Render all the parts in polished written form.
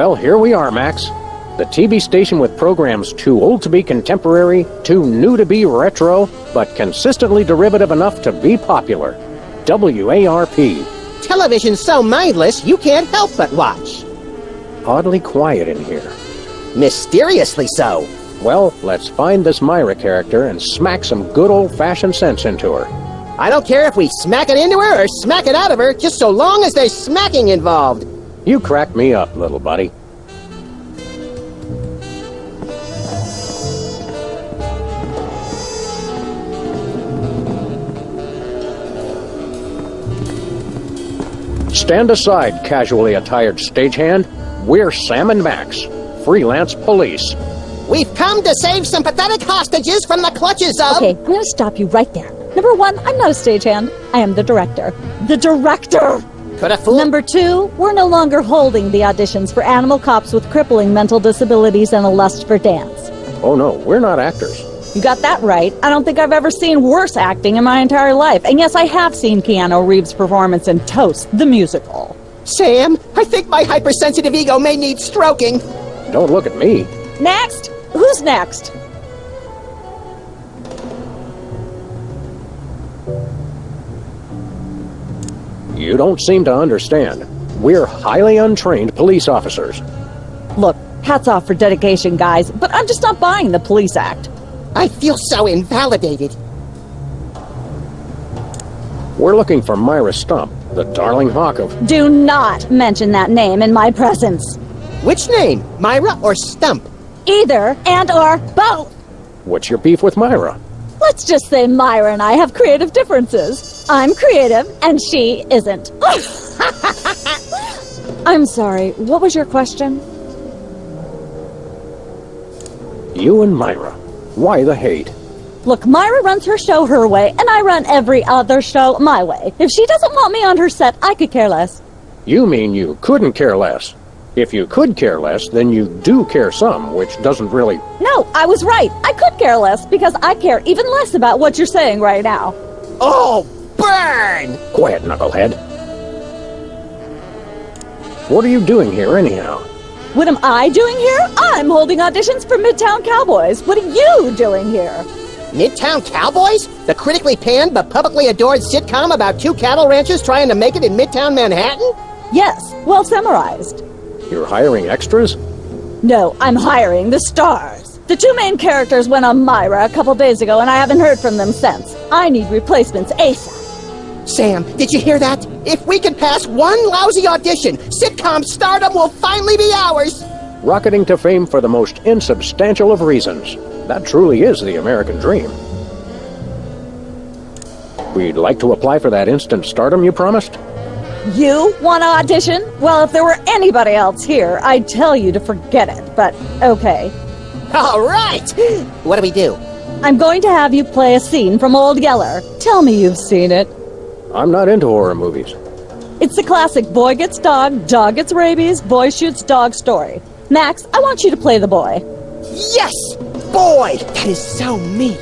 Well, here we are, Max. The TV station with programs too old to be contemporary, too new to be retro, but consistently derivative enough to be popular. WARP. Television's so mindless, you can't help but watch. Oddly quiet in here. Mysteriously so. Well, let's find this Myra character and smack some good old-fashioned sense into her. I don't care if we smack it into her or smack it out of her, just so long as there's smacking involved. You crack me up, little buddy. Stand aside, casually attired stagehand. We're Sam and Max, freelance police. We've come to save some pathetic hostages from the clutches of... Okay, I'm gonna stop you right there. Number one, I'm not a stagehand. I am the director. The director! Could have fooled... Number two, we're no longer holding the auditions for animal cops with crippling mental disabilities and a lust for dance. Oh no, we're not actors. You got that right. I don't think I've ever seen worse acting in my entire life. And yes, I have seen Keanu Reeves' performance in Toast, the musical. Sam, I think my hypersensitive ego may need stroking. Don't look at me. Next? Who's next? You don't seem to understand. We're highly untrained police officers. Look, hats off for dedication, guys, but I'm just not buying the police act. I feel so invalidated. We're looking for Myra Stump, the darling hawk of... Do not mention that name in my presence. Which name, Myra or Stump? Either and or both. What's your beef with Myra? Let's just say Myra and I have creative differences. I'm creative and she isn't. I'm sorry, what was your question? You and Myra. Why the hate? Look, Myra runs her show her way, and I run every other show my way. If she doesn't want me on her set, I could care less. You mean you couldn't care less? If you could care less, then you do care some, which doesn't really... No, I was right. I could care less, because I care even less about what you're saying right now. Oh, burn! Quiet, knucklehead. What are you doing here, anyhow? What am I doing here? I'm holding auditions for Midtown Cowboys. What are you doing here? Midtown Cowboys? The critically panned but publicly adored sitcom about two cattle ranchers trying to make it in Midtown Manhattan? Yes, well summarized. You're hiring extras? No, I'm hiring the stars. The two main characters went on Myra a couple days ago, and I haven't heard from them since. I need replacements ASAP. Sam, did you hear that? If we can pass one lousy audition, sitcom stardom will finally be ours! Rocketing to fame for the most insubstantial of reasons. That truly is the American dream. We'd like to apply for that instant stardom you promised. You want to audition? Well, if there were anybody else here, I'd tell you to forget it, but okay. All right! What do we do? I'm going to have you play a scene from Old Yeller. Tell me you've seen it. I'm not into horror movies. It's the classic boy gets dog gets rabies, boy shoots dog story. Max, I want you to play the boy. Yes! Boy, that is so me.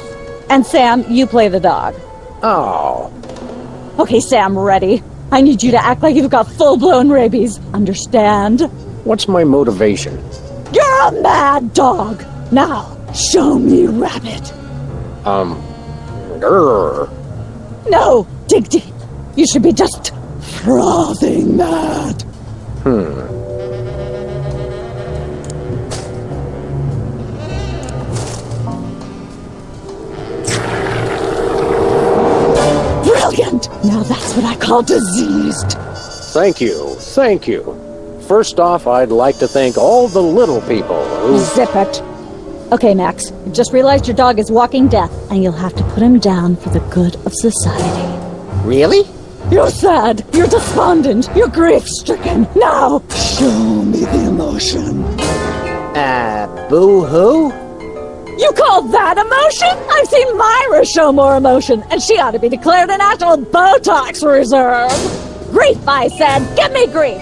And Sam, you play the dog. Oh. Okay, Sam, ready? I need you to act like you've got full-blown rabies. Understand? What's my motivation? You're a mad dog. Now, show me rabbit. Grrr. No, dig deep. You should be just frothing mad. Brilliant! Now that's what I call diseased. Thank you, thank you. First off, I'd like to thank all the little people who... Zip it. Okay, Max, I just realized your dog is walking death, and you'll have to put him down for the good of society. Really? You're sad, you're despondent, you're grief-stricken. Now, show me the emotion. Boo-hoo? You call that emotion? I've seen Myra show more emotion, and she ought to be declared a national Botox reserve. Grief, I said. Give me grief.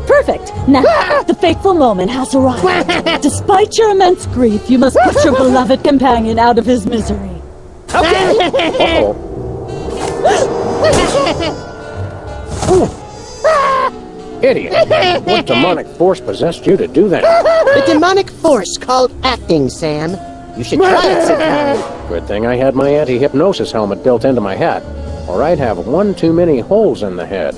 Perfect. Now, the fateful moment has arrived. Despite your immense grief, you must put your beloved companion out of his misery. Uh-oh. Idiot. What demonic force possessed you to do that? The demonic force called acting, Sam. You should try it sometime. Good thing I had my anti-hypnosis helmet built into my hat, or I'd have one too many holes in the head.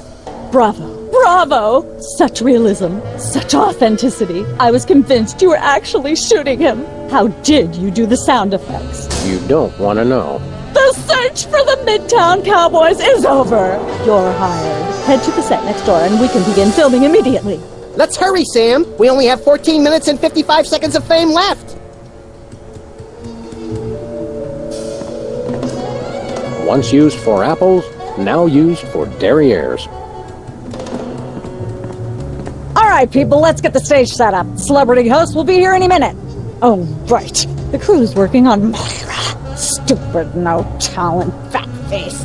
Bravo. Bravo! Such realism, such authenticity. I was convinced you were actually shooting him. How did you do the sound effects? You don't want to know. The search for the Midtown Cowboys is over. You're hired. Head to the set next door and we can begin filming immediately. Let's hurry, Sam. We only have 14 minutes and 55 seconds of fame left. Once used for apples, now used for derrieres. All right, people, let's get the stage set up. Celebrity host will be here any minute. Oh, right. The crew's working on Moira. Stupid, no talent, fat face.